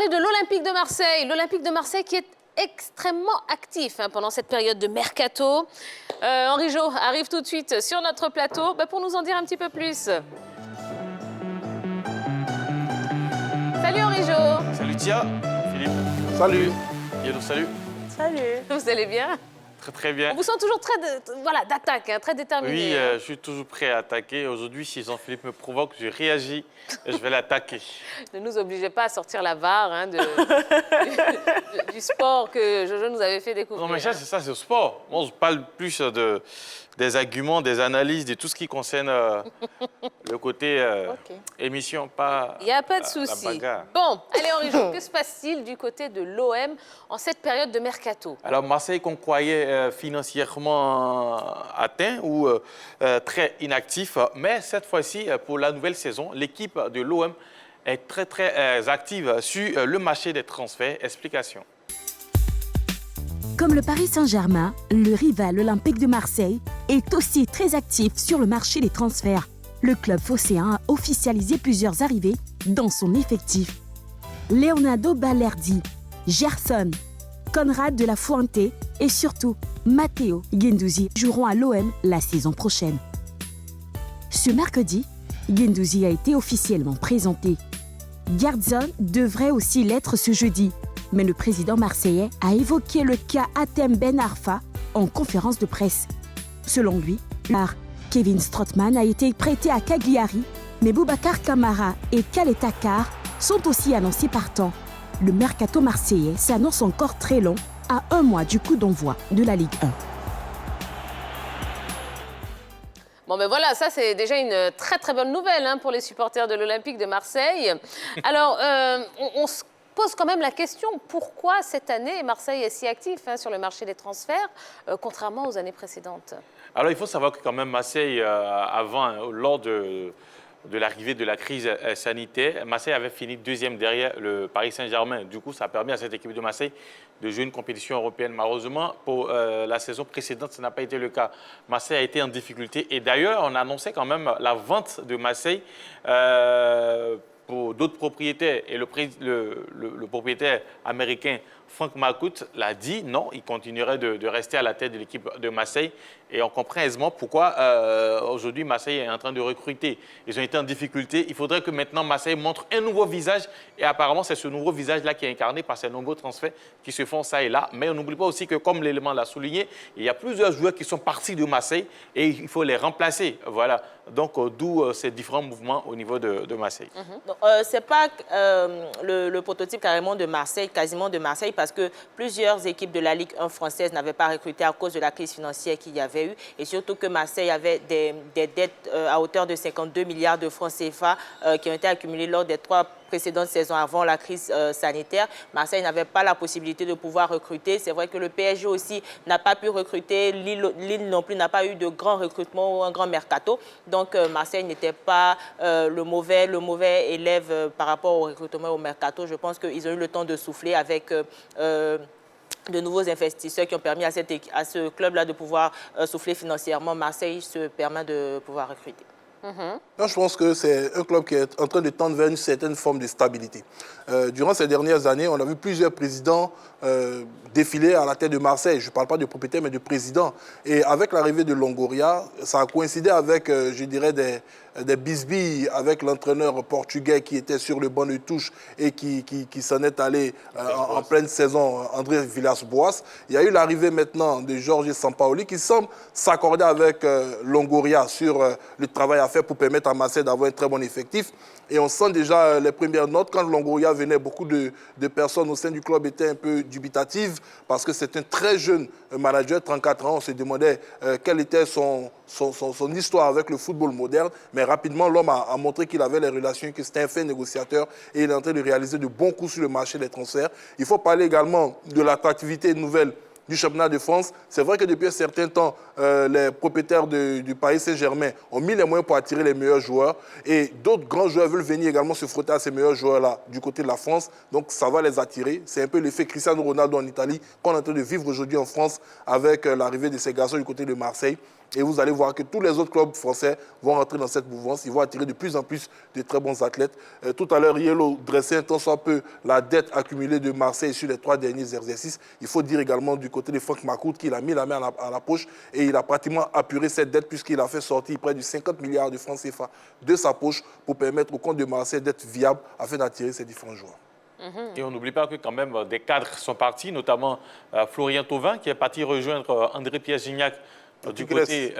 parler de l'Olympique de Marseille. L'Olympique de Marseille qui est extrêmement actif pendant cette période de mercato. Henri Jo arrive tout de suite sur notre plateau pour nous en dire un petit peu plus. Salut Henri Jo. Salut Tia, Philippe. Salut. Yellow, salut. Salut. Vous allez bien? Très très bien. On vous sent toujours très d'attaque, très déterminé. Oui, je suis toujours prêt à attaquer. Aujourd'hui, si Jean-Philippe me provoque, je réagis et je vais l'attaquer. Ne nous obligez pas à sortir la VAR du sport que Jojo nous avait fait découvrir. Non mais ça, c'est le sport. Moi, je parle plus des arguments, des analyses, de tout ce qui concerne le côté émission, pas il n'y a pas de la souci. bagarre. Bon, allez Henri Jo, que se passe-t-il du côté de l'OM en cette période de mercato? Alors Marseille qu'on croyait financièrement atteint ou très inactif, mais cette fois-ci, pour la nouvelle saison, l'équipe de l'OM est très très active sur le marché des transferts. Explication. Comme le Paris Saint-Germain, le rival olympique de Marseille est aussi très actif sur le marché des transferts. Le club phocéen a officialisé plusieurs arrivées dans son effectif. Leonardo Balerdi, Gerson, Conrad de la Fuente et surtout Matteo Guendouzi joueront à l'OM la saison prochaine. Ce mercredi, Guendouzi a été officiellement présenté. Gerson devrait aussi l'être ce jeudi, mais le président marseillais a évoqué le cas Hatem Ben Arfa en conférence de presse. Selon lui, Kevin Strootman a été prêté à Cagliari, mais Boubacar Kamara et Khaled Takar sont aussi annoncés partants. Le mercato marseillais s'annonce encore très long, à un mois du coup d'envoi de la Ligue 1. Bon ben voilà, ça c'est déjà une très très bonne nouvelle pour les supporters de l'Olympique de Marseille. Alors, on se pose quand même la question, pourquoi cette année Marseille est si actif sur le marché des transferts, contrairement aux années précédentes? Alors il faut savoir que quand même Marseille, lors de l'arrivée de la crise sanitaire, Marseille avait fini deuxième derrière le Paris Saint-Germain. Du coup, ça a permis à cette équipe de Marseille de jouer une compétition européenne. Malheureusement, pour la saison précédente, ça n'a pas été le cas. Marseille a été en difficulté. Et d'ailleurs, on annonçait quand même la vente de Marseille pour d'autres propriétaires. Et le propriétaire américain Frank McCourt l'a dit, non, il continuerait de rester à la tête de l'équipe de Marseille. Et on comprend aisément pourquoi aujourd'hui Marseille est en train de recruter. Ils ont été en difficulté. Il faudrait que maintenant Marseille montre un nouveau visage. Et apparemment, c'est ce nouveau visage-là qui est incarné par ces nombreux transferts qui se font ça et là. Mais on n'oublie pas aussi que, comme l'élément l'a souligné, il y a plusieurs joueurs qui sont partis de Marseille et il faut les remplacer. Voilà. Donc, d'où ces différents mouvements au niveau de Marseille. Ce n'est pas le prototype carrément de Marseille, quasiment de Marseille, parce que plusieurs équipes de la Ligue 1 française n'avaient pas recruté à cause de la crise financière qu'il y avait eu. Et surtout que Marseille avait des dettes à hauteur de 52 milliards de francs CFA qui ont été accumulées lors des 3 précédentes saisons avant la crise sanitaire. Marseille n'avait pas la possibilité de pouvoir recruter. C'est vrai que le PSG aussi n'a pas pu recruter. Lille non plus n'a pas eu de grand recrutement ou un grand mercato. Donc Marseille n'était pas le mauvais élève par rapport au recrutement et au mercato. Je pense qu'ils ont eu le temps de souffler avec de nouveaux investisseurs qui ont permis à ce club-là de pouvoir souffler financièrement. Marseille se permet de pouvoir recruter. Moi, je pense que c'est un club qui est en train de tendre vers une certaine forme de stabilité. Durant ces dernières années, on a vu plusieurs présidents défiler à la tête de Marseille. Je ne parle pas de propriétaire, mais de président. Et avec l'arrivée de Longoria, ça a coïncidé avec, je dirais, des bisbilles avec l'entraîneur portugais qui était sur le banc de touche et qui s'en est allé en pleine saison, André Villas-Boas. Il y a eu l'arrivée maintenant de Jorge Sampaoli qui semble s'accorder avec Longoria sur le travail à faire pour permettre à Marseille d'avoir un très bon effectif. Et on sent déjà les premières notes. Quand Longoria venait, beaucoup de personnes au sein du club étaient un peu dubitatives parce que c'est un très jeune manager, 34 ans. On se demandait quelle était son histoire avec le football moderne. Mais rapidement, l'homme a montré qu'il avait les relations, que c'était un fin négociateur et il est en train de réaliser de bons coups sur le marché des transferts. Il faut parler également de l'attractivité nouvelle du championnat de France. C'est vrai que depuis un certain temps, les propriétaires du Paris Saint-Germain ont mis les moyens pour attirer les meilleurs joueurs et d'autres grands joueurs veulent venir également se frotter à ces meilleurs joueurs-là du côté de la France. Donc ça va les attirer. C'est un peu l'effet Cristiano Ronaldo en Italie qu'on est en train de vivre aujourd'hui en France avec l'arrivée de ces garçons du côté de Marseille. Et vous allez voir que tous les autres clubs français vont rentrer dans cette mouvance. Ils vont attirer de plus en plus de très bons athlètes. Tout à l'heure, Yellow dressait un tant soit peu la dette accumulée de Marseille sur les 3 derniers exercices. Il faut dire également du côté de Franck Macoute qu'il a mis la main à la poche et il a pratiquement apuré cette dette puisqu'il a fait sortir près de 50 milliards de francs CFA de sa poche pour permettre au compte de Marseille d'être viable afin d'attirer ces différents joueurs. Et on n'oublie pas que quand même des cadres sont partis, notamment Florian Thauvin qui est parti rejoindre André-Pierre Gignac du côté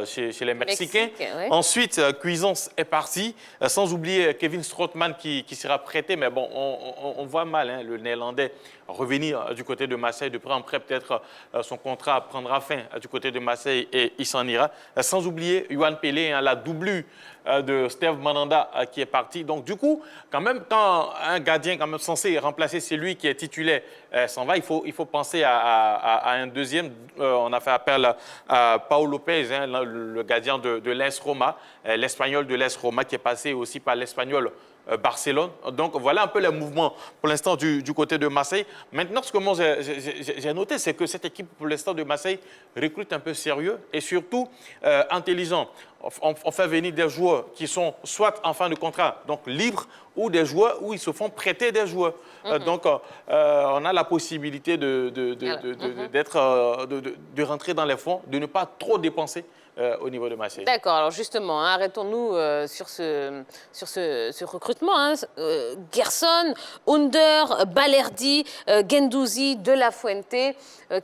chez les Mexicains. Ouais. Ensuite, Cuisance est parti, sans oublier Kevin Strootman qui sera prêté. Mais bon, on voit mal hein, le Néerlandais revenir du côté de Marseille. De près en près, peut-être son contrat prendra fin du côté de Marseille et il s'en ira. Sans oublier Yohan Pelé, hein, la doublure de Steve Mandanda qui est parti. Donc du coup, quand même, quand un gardien quand même censé remplacer celui qui est titulaire s'en va, il faut penser à un deuxième. On a fait appel à Paul Lopez, hein, le gardien de l'AS Roma, l'Espagnol de l'AS Roma qui est passé aussi par l'Espagnol Barcelone. Donc voilà un peu les mouvements pour l'instant du côté de Marseille. Maintenant, ce que moi j'ai noté, c'est que cette équipe pour l'instant de Marseille recrute un peu sérieux et surtout intelligent. On fait venir des joueurs qui sont soit en fin de contrat, donc libres, ou des joueurs où ils se font prêter des joueurs. Donc on a la possibilité de rentrer dans les fonds, de ne pas trop dépenser au niveau de Marseille. D'accord, alors justement, hein, arrêtons-nous sur ce recrutement. Hein. Gerson, Under, Balerdi, Guendouzi, De La Fuente.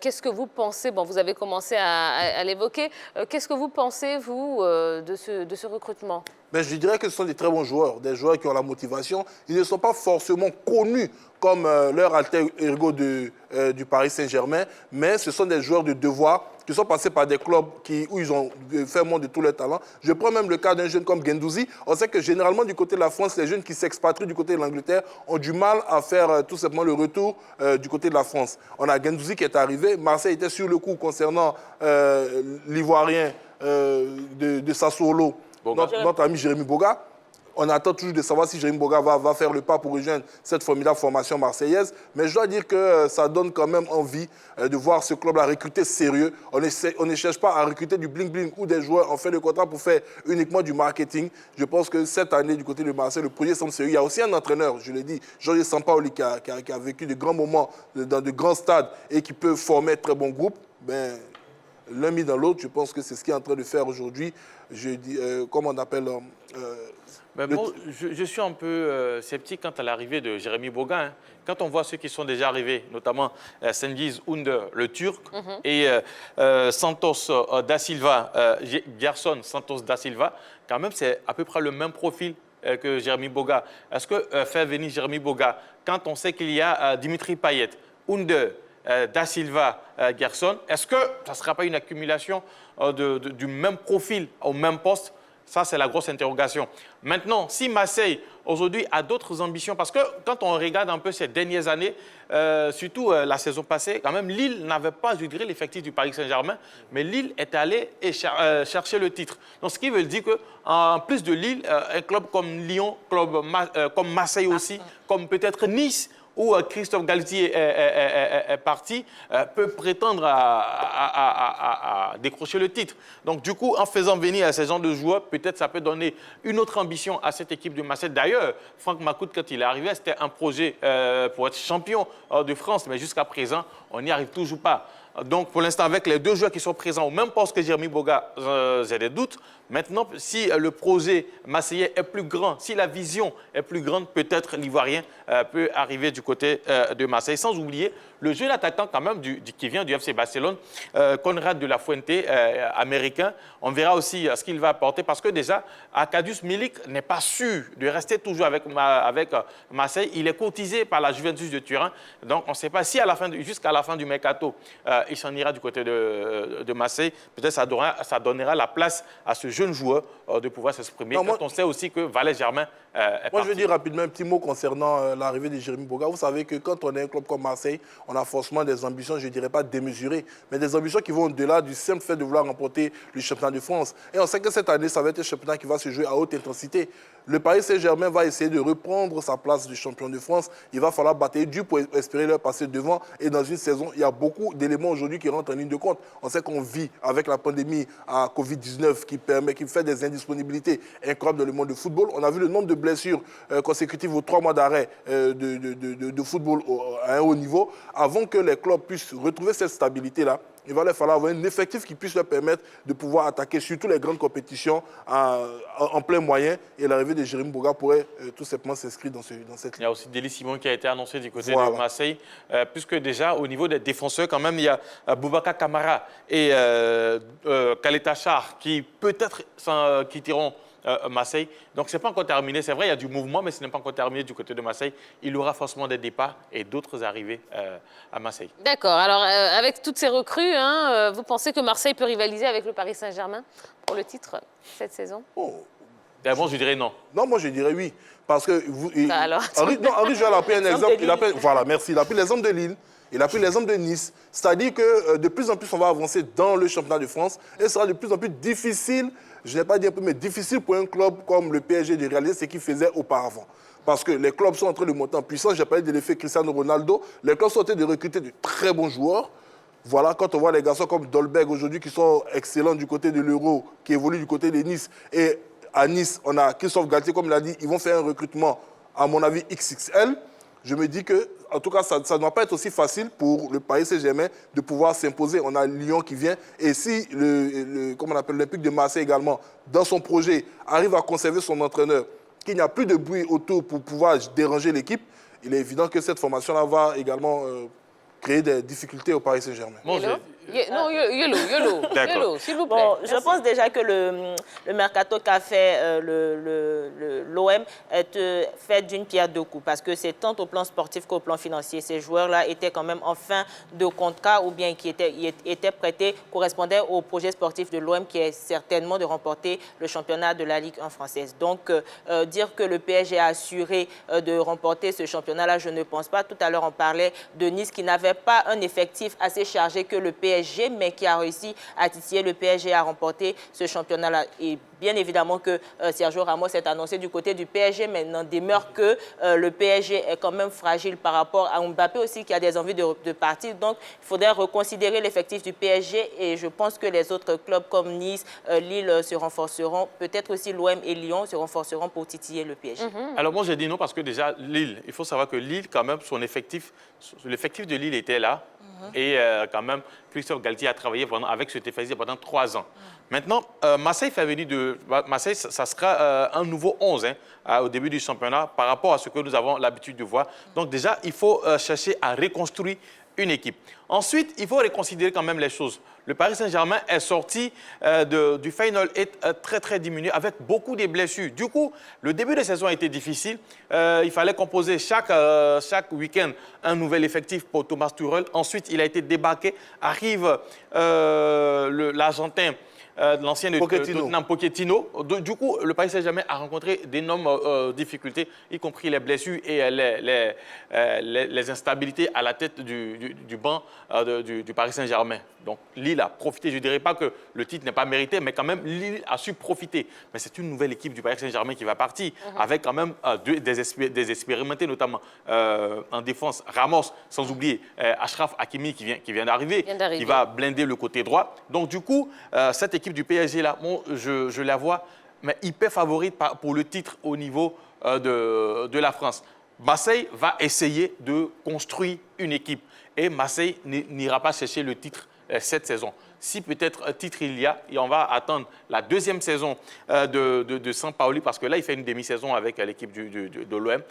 Qu'est-ce que vous pensez? Bon, vous avez commencé à l'évoquer. Qu'est-ce que vous pensez, vous, de ce recrutement? Mais je dirais que ce sont des très bons joueurs, des joueurs qui ont la motivation. Ils ne sont pas forcément connus comme leur alter ego du Paris Saint-Germain, mais ce sont des joueurs de devoir qui sont passés par des clubs où ils ont fait montre de tous leurs talents. Je prends même le cas d'un jeune comme Guendouzi. On sait que généralement, du côté de la France, les jeunes qui s'expatrient du côté de l'Angleterre ont du mal à faire tout simplement le retour du côté de la France. On a Guendouzi qui est arrivé. Marseille était sur le coup concernant l'Ivoirien de Sassuolo, notre ami Jérémy Boga. On attend toujours de savoir si Jérémy Boga va faire le pas pour rejoindre cette formidable formation marseillaise. Mais je dois dire que ça donne quand même envie de voir ce club-là recruter sérieux. On ne cherche pas à recruter du bling-bling ou des joueurs en fin de contrat pour faire uniquement du marketing. Je pense que cette année, du côté de Marseille, le projet semble sérieux. Il y a aussi un entraîneur, je l'ai dit, Jorge Sampaoli, qui a vécu de grands moments dans de grands stades et qui peut former un très bon groupe. Ben, l'un mis dans l'autre, je pense que c'est ce qu'il est en train de faire aujourd'hui. Je dis, comment on appelle bon, je suis un peu sceptique quant à l'arrivée de Jérémy Boga. Hein. Quand on voit ceux qui sont déjà arrivés, notamment Cengiz Under, le Turc, et Santos da Silva, Gerson Santos da Silva, quand même, c'est à peu près le même profil que Jérémy Boga. Est-ce que faire venir Jérémy Boga, quand on sait qu'il y a Dimitri Payet, Under, da Silva, Gerson, est-ce que ça ne sera pas une accumulation du même profil au même poste? Ça, c'est la grosse interrogation. Maintenant, si Marseille, aujourd'hui, a d'autres ambitions, parce que quand on regarde un peu ces dernières années, surtout la saison passée, quand même, Lille n'avait pas, je dirais, l'effectif du Paris Saint-Germain, mais Lille est allé chercher le titre. Donc, ce qui veut dire qu'en plus de Lille, un club comme Lyon, comme Marseille aussi, comme peut-être Nice, où Christophe Galtier est parti, peut prétendre à décrocher le titre. Donc, du coup, en faisant venir ces gens de joueurs, peut-être ça peut donner une autre ambition à cette équipe de Marseille. D'ailleurs, Franck Macoute, quand il est arrivé, c'était un projet pour être champion de France, mais jusqu'à présent, on n'y arrive toujours pas. Donc, pour l'instant, avec les deux joueurs qui sont présents au même poste que Jérémy Boga, j'ai des doutes. Maintenant, si le projet marseillais est plus grand, si la vision est plus grande, peut-être l'Ivoirien peut arriver du côté de Marseille. Sans oublier le jeune attaquant quand même qui vient du FC Barcelone, Konrad de la Fuente, américain. On verra aussi ce qu'il va apporter parce que déjà, Arkadiusz Milik n'est pas sûr de rester toujours avec Marseille. Il est courtisé par la Juventus de Turin. Donc, on ne sait pas si jusqu'à la fin du mercato, il s'en ira du côté de Marseille. Peut-être ça donnera la place à ce jeune joueur de pouvoir s'exprimer. Quand on sait aussi que Valais Germain est parti. Je veux dire rapidement un petit mot concernant l'arrivée de Jérémy Boga. Vous savez que quand on est un club comme Marseille, on a forcément des ambitions, je ne dirais pas démesurées, mais des ambitions qui vont au-delà du simple fait de vouloir remporter le championnat de France. Et on sait que cette année, ça va être un championnat qui va se jouer à haute intensité. Le Paris Saint-Germain va essayer de reprendre sa place de champion de France. Il va falloir batailler dur pour espérer leur passer devant. Et dans une saison, il y a beaucoup d'éléments aujourd'hui qui rentrent en ligne de compte. On sait qu'on vit avec la pandémie à Covid-19 qui fait des indisponibilités incroyables dans le monde du football. On a vu le nombre de blessures consécutives aux 3 mois d'arrêt de football à un haut niveau. Avant que les clubs puissent retrouver cette stabilité-là, il va leur falloir avoir un effectif qui puisse leur permettre de pouvoir attaquer surtout les grandes compétitions en plein moyen. Et l'arrivée de Jérémy Boga pourrait tout simplement s'inscrire dans cette ligne. Il y a aussi Deli Simon qui a été annoncé du côté de Marseille, puisque déjà au niveau des défenseurs, quand même, il y a Boubacar Kamara et Khaled Achar qui peut-être quitteront Marseille. Donc, ce n'est pas encore terminé. C'est vrai, il y a du mouvement, mais ce n'est pas encore terminé du côté de Marseille. Il y aura forcément des départs et d'autres arrivées à Marseille. D'accord. Alors, avec toutes ces recrues, vous pensez que Marseille peut rivaliser avec le Paris Saint-Germain pour le titre cette saison? D'abord, je dirais non. Non, moi, je dirais oui. Parce que... alors, Henri Joual a pris un exemple. Voilà, merci. Il a pris l'exemple de Lille. Il a pris l'exemple de Nice. C'est-à-dire que de plus en plus, on va avancer dans le championnat de France et ce sera de plus en plus difficile, je n'ai pas dit un peu, mais difficile pour un club comme le PSG de réaliser ce qu'il faisait auparavant. Parce que les clubs sont en train de monter en puissance. J'ai parlé de l'effet Cristiano Ronaldo. Les clubs sont en train de recruter de très bons joueurs. Voilà, quand on voit les garçons comme Dolberg aujourd'hui qui sont excellents du côté de l'Euro, qui évoluent du côté de Nice. Et à Nice, on a Christophe Galtier, comme il a dit, ils vont faire un recrutement, à mon avis, XXL. Je me dis que, en tout cas, ça ne doit pas être aussi facile pour le Paris Saint-Germain de pouvoir s'imposer. On a Lyon qui vient. Et si comme on appelle l'Olympique de Marseille également, dans son projet, arrive à conserver son entraîneur, qu'il n'y a plus de bruit autour pour pouvoir déranger l'équipe, il est évident que cette formation-là va également créer des difficultés au Paris Saint-Germain. Non, Yolo, s'il vous plaît. Bon, je pense déjà que le mercato qu'a fait l'OM est fait d'une pierre deux coups, parce que c'est tant au plan sportif qu'au plan financier. Ces joueurs-là étaient quand même en fin de contrat ou bien qui étaient prêtés, correspondaient au projet sportif de l'OM qui est certainement de remporter le championnat de la Ligue 1 française. Donc, dire que le PSG a assuré de remporter ce championnat-là, je ne pense pas. Tout à l'heure, on parlait de Nice qui n'avait pas un effectif assez chargé que le PSG, mais qui a réussi à titiller le PSG à remporter ce championnat-là. Et bien évidemment que Sergio Ramos est annoncé du côté du PSG, mais n'en demeure que le PSG est quand même fragile par rapport à Mbappé aussi qui a des envies de partir. Donc, il faudrait reconsidérer l'effectif du PSG et je pense que les autres clubs comme Nice, Lille se renforceront. Peut-être aussi l'OM et Lyon se renforceront pour titiller le PSG. Alors moi, j'ai dit non parce que déjà, Lille, il faut savoir que Lille, quand même, l'effectif de Lille était là. Et quand même, Christophe Galtier a travaillé avec cet effectif pendant 3 ans. Maintenant, Marseille fait venir Marseille, ça sera un nouveau 11 au début du championnat par rapport à ce que nous avons l'habitude de voir. Donc déjà, il faut chercher à reconstruire une équipe. Ensuite, il faut reconsidérer quand même les choses. Le Paris Saint-Germain est sorti du Final 8 très, très diminué avec beaucoup de blessures. Du coup, le début de saison a été difficile. Il fallait composer chaque week-end un nouvel effectif pour Thomas Tuchel. Ensuite, il a été débarqué. Arrive l'Argentin, l'ancien de Tottenham, Pochettino. Du coup, le Paris Saint-Germain a rencontré d'énormes difficultés, y compris les blessures et les instabilités à la tête du banc du Paris Saint-Germain. Donc, Lille a profité. Je ne dirais pas que le titre n'est pas mérité, mais quand même, Lille a su profiter. Mais c'est une nouvelle équipe du Paris Saint-Germain qui va partir, avec quand même des expérimentés, notamment en défense. Ramos, sans oublier Achraf Hakimi qui vient d'arriver, qui va blinder le côté droit. Donc, du coup, cette équipe du PSG, là, bon, je la vois mais hyper favorite pour le titre au niveau de la France. Marseille va essayer de construire une équipe et Marseille n'ira pas chercher le titre cette saison. Si peut-être titre il y a, et on va attendre la deuxième saison de Sampaoli, parce que là, il fait une demi-saison avec l'équipe de l'OM.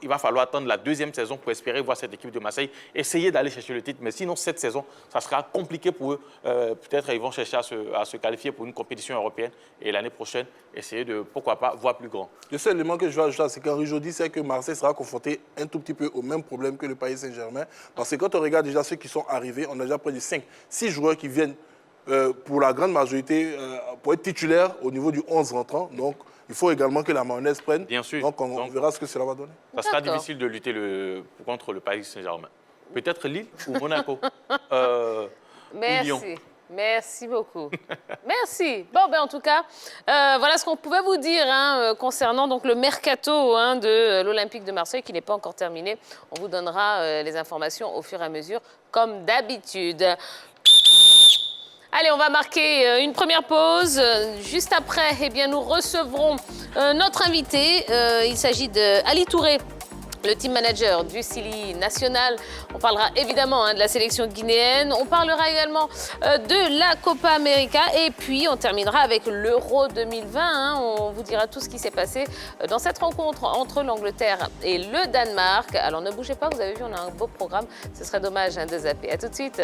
Il va falloir attendre la deuxième saison pour espérer voir cette équipe de Marseille essayer d'aller chercher le titre. Mais sinon, cette saison, ça sera compliqué pour eux. Peut-être ils vont chercher à se qualifier pour une compétition européenne et l'année prochaine, essayer de, pourquoi pas, voir plus grand. Le seul élément que je veux ajouter, c'est qu'Henri Jody sait que Marseille sera confronté un tout petit peu au même problème que le Paris Saint-Germain. Parce que quand on regarde déjà ceux qui sont arrivés, on a déjà près de 5-6 joueurs qui viennent pour la grande majorité, pour être titulaire au niveau du 11 rentrant. Donc, il faut également que la mayonnaise prenne. Bien sûr. Donc, on verra ce que cela va donner. Ça sera difficile de lutter contre le Paris Saint-Germain. peut-être Lille ou Monaco. Ou Lyon. Merci. Merci beaucoup. Merci. Bon, ben, en tout cas, voilà ce qu'on pouvait vous dire concernant donc, le mercato de l'Olympique de Marseille qui n'est pas encore terminé. On vous donnera les informations au fur et à mesure, comme d'habitude. Allez, on va marquer une première pause. Juste après, eh bien, nous recevrons notre invité. Il s'agit d'Ali Touré, le team manager du Sili national. On parlera évidemment de la sélection guinéenne. On parlera également de la Copa América. Et puis, on terminera avec l'Euro 2020. On vous dira tout ce qui s'est passé dans cette rencontre entre l'Angleterre et le Danemark. Alors, ne bougez pas, vous avez vu, on a un beau programme. Ce serait dommage de zapper. À tout de suite.